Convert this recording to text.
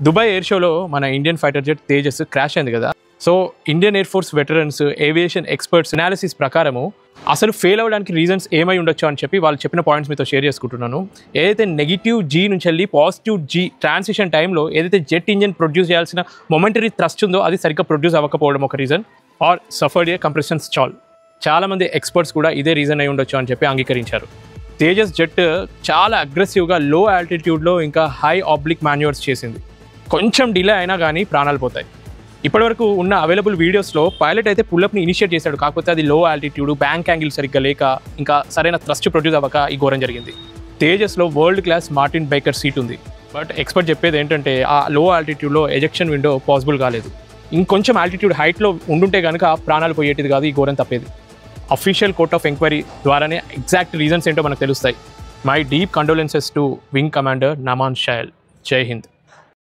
Dubai air షోలో మన Indian fighter jet Tejas crash అయింది కదా. So Indian air force veterans aviation experts analysis ప్రకారము అసలు ఫెయిల్ అవ్వడానికి రీజన్స్ ఏమై ఉండొచ్చు అని చెప్పి వాళ్ళు చెప్పిన పాయింట్స్ మీతో షేర్ చేసుకుంటున్నాను. ఏదైతే నెగిటివ్ జీ నుంచి వెళ్ళి పాజిటివ్ జీ ట్రాన్సిషన్ టైంలో ఏదైతే జెట్ ఇంజిన్ ప్రొడ్యూస్ చేయాల్సిన మొమెంటరీ థ్రస్ట్ ఉందో అది సరిగ్గా ప్రొడ్యూస్ అవ్వకపోవడం ఒక reason, or suffered a compression stall. చాలామంది ఎక్స్పర్ట్స్ కూడా ఇదే రీజన్ అయి ఉండొచ్చు అని చెప్పి అంగీకరించారు. తేజస్ జెట్ చాలా అగ్రెసివ్గా లో ఆల్టిట్యూడ్లో ఇంకా హై ఆబ్లిక్ మాన్యూవర్స్ చేసింది. కొంచెం డిలే అయినా కానీ ప్రాణాలు పోతాయి. ఇప్పటివరకు ఉన్న అవైలబుల్ వీడియోస్లో పైలట్ అయితే పుల్అప్ని ఇనిషియేట్ చేశాడు, కాకపోతే అది లో ఆల్టిట్యూడ్, బ్యాంక్ యాంగిల్ సరిగ్గా లేక ఇంకా సరైన థ్రస్ట్ ప్రొడ్యూస్ అవ్వక ఈ ఘోరం జరిగింది. తేజస్లో world class Martin Baker seat ఉంది, బట్ ఎక్స్పర్ట్ చెప్పేది ఏంటంటే ఆ లో ఆల్టిట్యూడ్లో ఎజెక్షన్ విండో పాసిబుల్ కాలేదు. ఇంకొంచెం ఆల్టిట్యూడ్ హైట్లో ఉండుంటే కనుక ప్రాణాలు పోయేటిది కాదు, ఈ ఘోరం తప్పేది. అఫీషియల్ కోర్ట్ ఆఫ్ ఎంక్వైరీ ద్వారానే ఎగ్జాక్ట్ రీజన్స్ ఏంటో మనకు తెలుస్తాయి. My deep condolences to wing commander Naman Syal. జై హింద్.